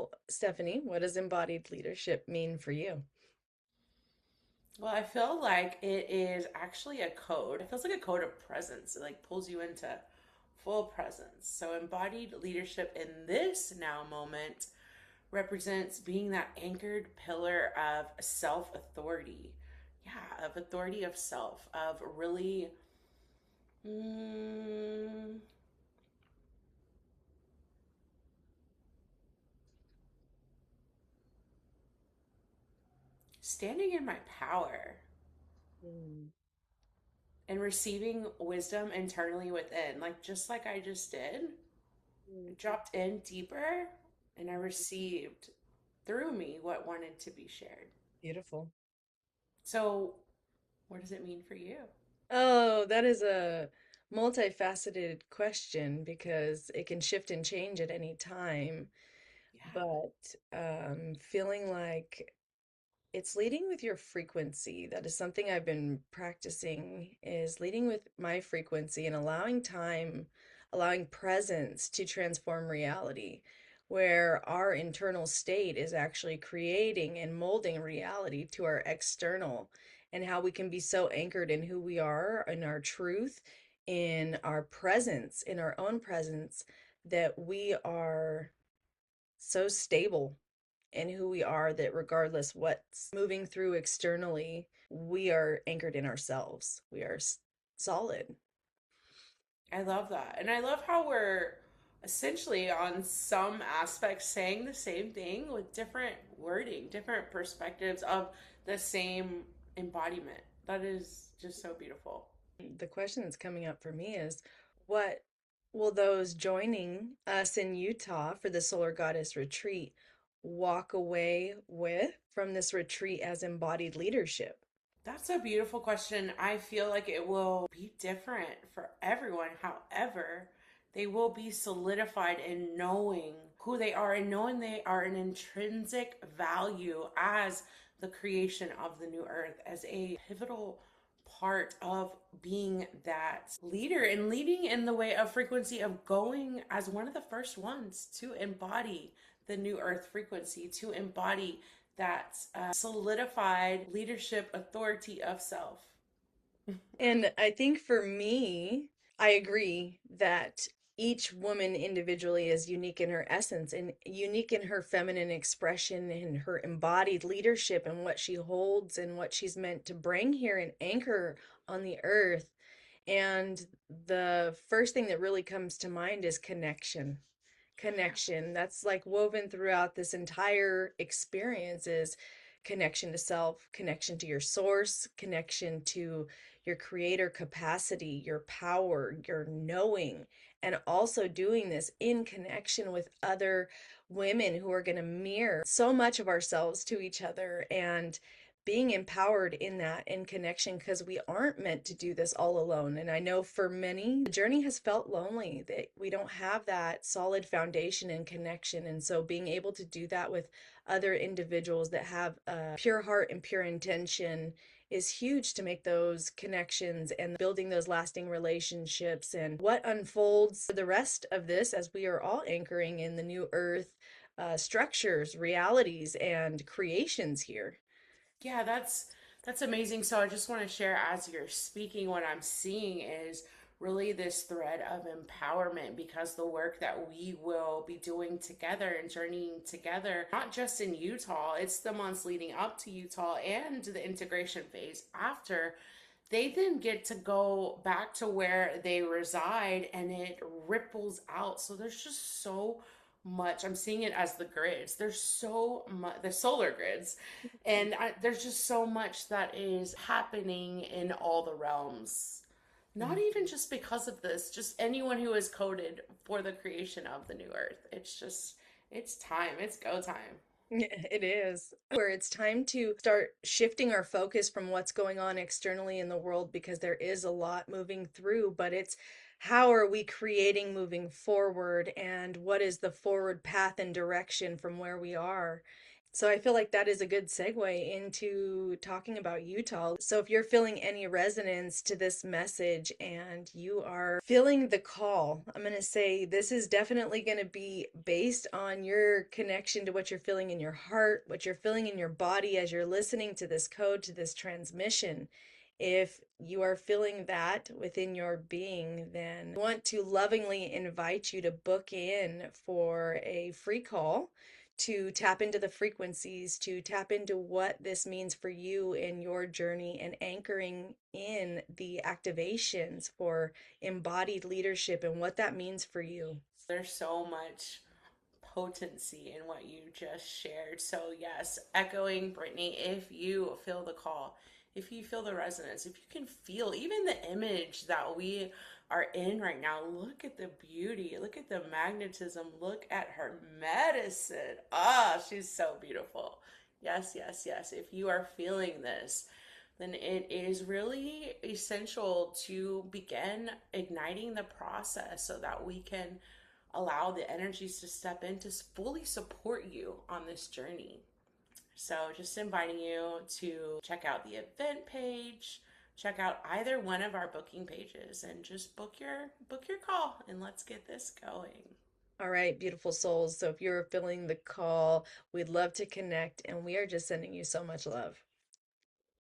So, Stephanie, what does embodied leadership mean for you? Well, I feel like it is actually a code. It feels like a code of presence. It like pulls you into full presence. So embodied leadership in this now moment represents being that anchored pillar of self-authority. Yeah, of authority of self, of really mm, standing in my power Mm. and receiving wisdom internally within, like just like I just did. I Mm. dropped in deeper and I received through me what wanted to be shared. Beautiful. So, what does it mean for you? Oh, that is a multifaceted question because it can shift and change at any time. Yeah. But feeling like it's leading with your frequency. That is something I've been practicing is leading with my frequency and allowing time, allowing presence to transform reality, where our internal state is actually creating and molding reality to our external, and how we can be so anchored in who we are, in our truth, in our presence, in our own presence, that we are so stable in who we are that regardless what's moving through externally, we are anchored in ourselves. We are solid. I love that. And I love how we're essentially on some aspects saying the same thing with different wording, different perspectives of the same embodiment. That is just so beautiful. The question that's coming up for me is what will those joining us in Utah for the Solar Goddess Retreat walk away with from this retreat as embodied leadership? That's a beautiful question. I feel like it will be different for everyone. However, they will be solidified in knowing who they are and knowing they are an intrinsic value as the creation of the new earth, as a pivotal part of being that leader and leading in the way of frequency of going as one of the first ones to embody the new earth frequency, to embody that solidified leadership authority of self. And I think for me, I agree that each woman individually is unique in her essence and unique in her feminine expression and her embodied leadership and what she holds and what she's meant to bring here and anchor on the earth. And the first thing that really comes to mind is connection. Connection. That's like woven throughout this entire experience is connection to self, connection to your source, connection to your creator capacity, your power, your knowing, and also doing this in connection with other women who are going to mirror so much of ourselves to each other and being empowered in that in connection because we aren't meant to do this all alone. And I know for many, the journey has felt lonely, that we don't have that solid foundation and connection. And so being able to do that with other individuals that have a pure heart and pure intention is huge to make those connections and building those lasting relationships. And what unfolds for the rest of this as we are all anchoring in the new earth structures, realities, and creations here. Yeah, that's amazing. So I just want to share as you're speaking, what I'm seeing is really this thread of empowerment because the work that we will be doing together and journeying together, not just in Utah, it's the months leading up to Utah and the integration phase after. They then get to go back to where they reside and it ripples out. So there's just so much. I'm seeing it as the grids. There's so much, the solar grids, and there's just so much that is happening in all the realms. Not even just because of this, just anyone who is coded for the creation of the new earth. It's just, it's time. It's go time. It is. Where it's time to start shifting our focus from what's going on externally in the world because there is a lot moving through, but it's how are we creating moving forward and what is the forward path and direction from where we are? So I feel like that is a good segue into talking about Utah. So if you're feeling any resonance to this message and you are feeling the call, I'm going to say this is definitely going to be based on your connection to what you're feeling in your heart, what you're feeling in your body as you're listening to this code, to this transmission. If you are feeling that within your being, then I want to lovingly invite you to book in for a free call to tap into the frequencies, to tap into what this means for you in your journey and anchoring in the activations for embodied leadership and what that means for you. There's so much potency in what you just shared. So, yes, echoing Brittany, if you feel the call, if you feel the resonance, if you can feel even the image that we are in right now, look at the beauty, look at the magnetism, look at her medicine. Ah, she's so beautiful. Yes, yes, yes. If you are feeling this, then it is really essential to begin igniting the process so that we can allow the energies to step in to fully support you on this journey. So, just inviting you to check out the event page, check out either one of our booking pages, and just book your call, and let's get this going. All right, beautiful souls. So if you're feeling the call, we'd love to connect, and we are just sending you so much love.